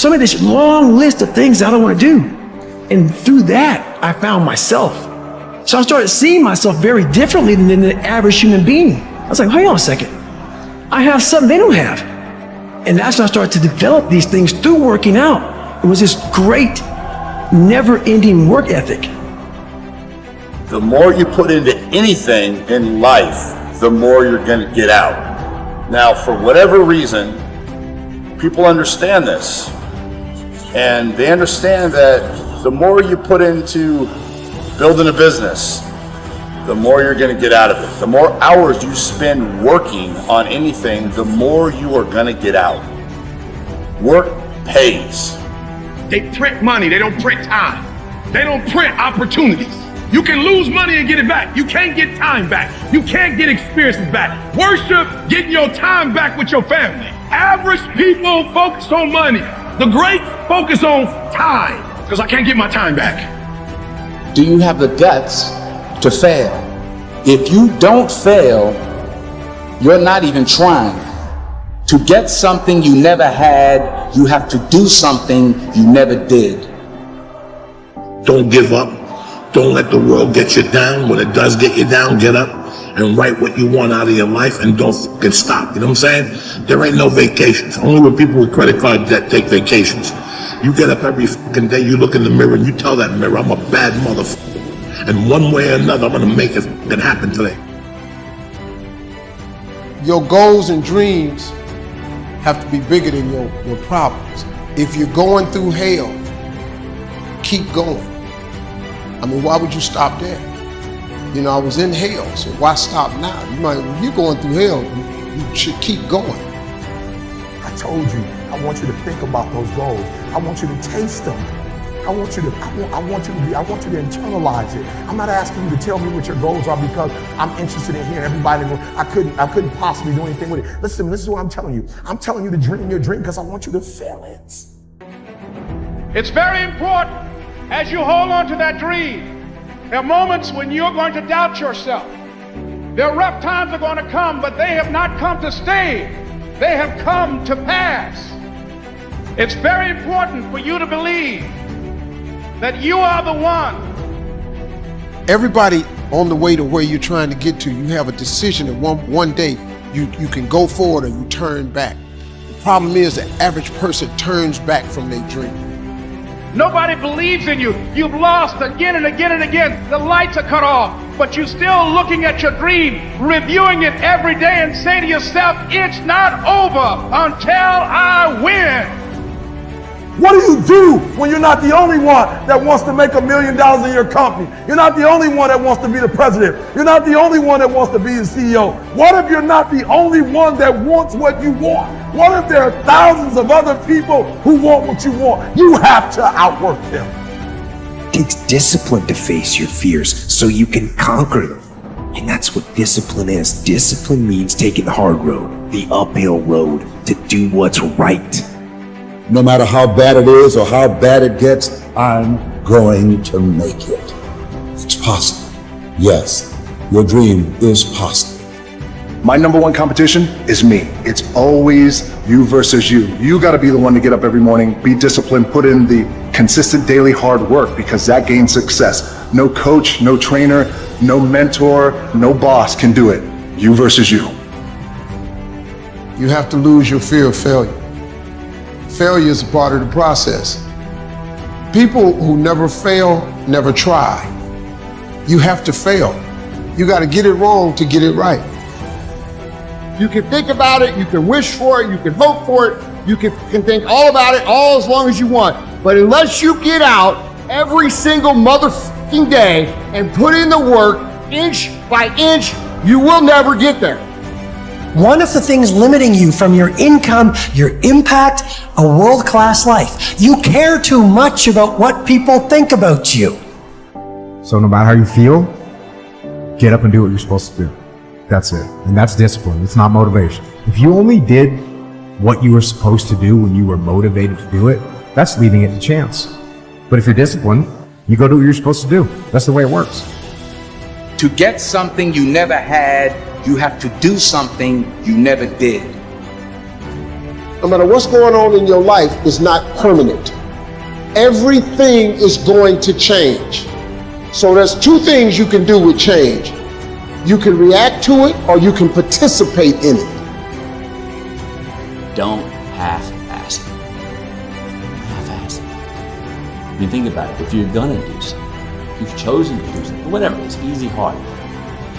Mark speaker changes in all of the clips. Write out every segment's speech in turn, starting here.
Speaker 1: So I made this long list of things I don't want to do. And through that, I found myself. So I started seeing myself very differently than the average human being. I was like, hold on a second. I have something they don't have. And that's when I started to develop these things through working out. It was this great, never-ending work ethic.
Speaker 2: The more you put into anything in life, the more you're going to get out. Now, for whatever reason, people understand this. And they understand that the more you put into building a business, the more you're going to get out of it. The more hours you spend working on anything, the more you are going to get out. Work pays.
Speaker 3: They print money, they don't print time. They don't print opportunities. You can lose money and get it back. You can't get time back. You can't get experiences back. Worship getting your time back with your family. Average people focus on money. The great focus on time, because I can't get my time back.
Speaker 4: Do you have the guts to fail? If you don't fail, you're not even trying. To get something you never had, you have to do something you never did.
Speaker 5: Don't give up. Don't let the world get you down. When it does get you down, get up and write what you want out of your life and don't fucking stop. You know what I'm saying? There ain't no vacations. Only with people with credit card debt take vacations. You get up every fucking day, you look in the mirror and you tell that mirror, I'm a bad motherfucker. And one way or another, I'm gonna make it fucking happen today.
Speaker 6: Your goals and dreams have to be bigger than your problems. If you're going through hell, keep going. I mean, why would you stop there? You know, I was in hell, so why stop now? You might, if you're going through hell, you should keep going.
Speaker 7: I told you, I want you to think about those goals. I want you to taste them. I want you to internalize it. I'm not asking you to tell me what your goals are because I'm interested in hearing everybody go, I couldn't possibly do anything with it. Listen, this is what I'm telling you. I'm telling you to dream your dream because I want you to feel it.
Speaker 3: It's very important as you hold on to that dream. There are moments when you're going to doubt yourself. There are rough times are going to come, but they have not come to stay. They have come to pass. It's very important for you to believe that you are the one.
Speaker 6: Everybody on the way to where you're trying to get to, you have a decision that one day you can go forward or you turn back. The problem is the average person turns back from their dream.
Speaker 3: Nobody believes in you. You've lost again and again and again. The lights are cut off, but you're still looking at your dream, reviewing it every day and say to yourself, it's not over until I win.
Speaker 7: What do you do when you're not the only one that wants to make $1 million in your company? You're not the only one that wants to be the president. You're not the only one that wants to be the CEO. What if you're not the only one that wants what you want? What if there are thousands of other people who want what you want? You have to outwork them.
Speaker 8: It takes discipline to face your fears so you can conquer them. And that's what discipline is. Discipline means taking the hard road, the uphill road, to do what's right.
Speaker 9: No matter how bad it is or how bad it gets, I'm going to make it. It's possible. Yes, your dream is possible.
Speaker 10: My number one competition is me. It's always you versus you. You got to be the one to get up every morning, be disciplined, put in the consistent daily hard work because that gains success. No coach, no trainer, no mentor, no boss can do it. You versus you.
Speaker 6: You have to lose your fear of failure. Failure is a part of the process. People who never fail, never try. You have to fail. You got to get it wrong to get it right.
Speaker 11: You can think about it, you can wish for it, you can hope for it, you can think all about it all as long as you want. But unless you get out every single motherfucking day and put in the work, inch by inch, you will never get there.
Speaker 12: One of the things limiting you from your income, your impact, a world-class life. You care too much about what people think about you.
Speaker 13: So no matter how you feel, get up and do what you're supposed to do. That's it. And that's discipline. It's not motivation. If you only did what you were supposed to do when you were motivated to do it, that's leaving it to chance. But if you're disciplined, you go do what you're supposed to do. That's the way it works.
Speaker 4: To get something you never had, you have to do something you never did.
Speaker 6: no matter what's going on in your life, is not permanent. Everything is going to change. So there's two things you can do with change. You can react to it or you can participate in it.
Speaker 14: Don't half-ass it. Half-ass it. I mean, think about it. If you're gonna do something, if you've chosen to do something, whatever it is, easy, hard,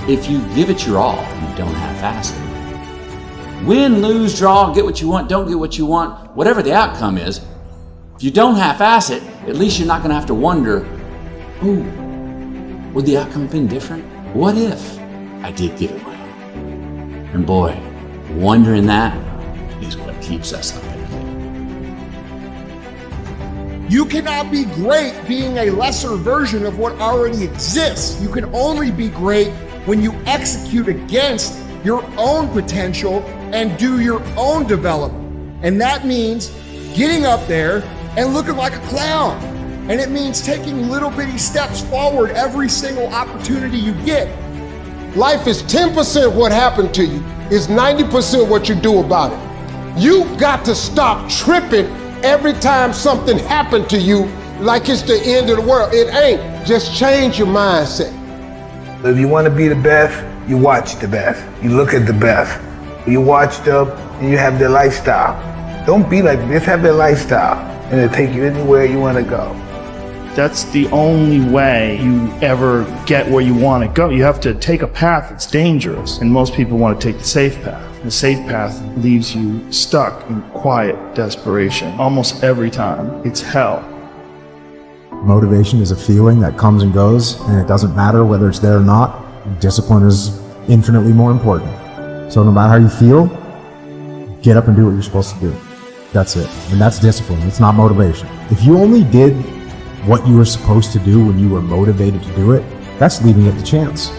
Speaker 14: if you give it your all, you don't half-ass it. Win, lose, draw, get what you want, don't get what you want, whatever the outcome is, if you don't half-ass it, at least you're not gonna have to wonder, ooh, would the outcome have been different? What if I did give it my all? And boy, wondering that is what keeps us up at night.
Speaker 11: You cannot be great being a lesser version of what already exists. You can only be great when you execute against your own potential and do your own development. And that means getting up there and looking like a clown. And it means taking little bitty steps forward every single opportunity you get.
Speaker 6: Life is 10% what happened to you, is 90% what you do about it. You got to stop tripping every time something happened to you like it's the end of the world. It ain't. Just change your mindset.
Speaker 15: If you want to be the best, you watch the best. You look at the best. You watch them and you have their lifestyle. Don't be like this, have their lifestyle, and it'll take you anywhere you want to go.
Speaker 16: That's the only way you ever get where you want to go. You have to take a path that's dangerous, and most people want to take the safe path. The safe path leaves you stuck in quiet desperation almost every time. It's hell.
Speaker 13: Motivation is a feeling that comes and goes, and it doesn't matter whether it's there or not. Discipline is infinitely more important. So no matter how you feel, get up and do what you're supposed to do. That's it. And that's discipline. It's not motivation. If you only did what you were supposed to do when you were motivated to do it, that's leaving it to chance.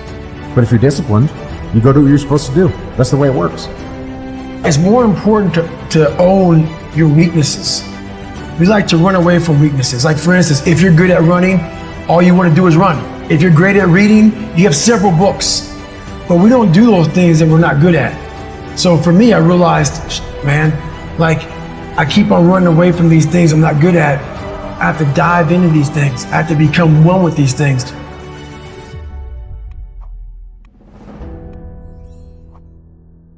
Speaker 13: But if you're disciplined, you go do what you're supposed to do. That's the way it works.
Speaker 1: It's more important to own your weaknesses. We like to run away from weaknesses. Like for instance, if you're good at running, all you want to do is run. If you're great at reading, you have several books. But we don't do those things that we're not good at. So for me, I realized, man, like I keep on running away from these things I'm not good at. I have to dive into these things. I have to become one with these things.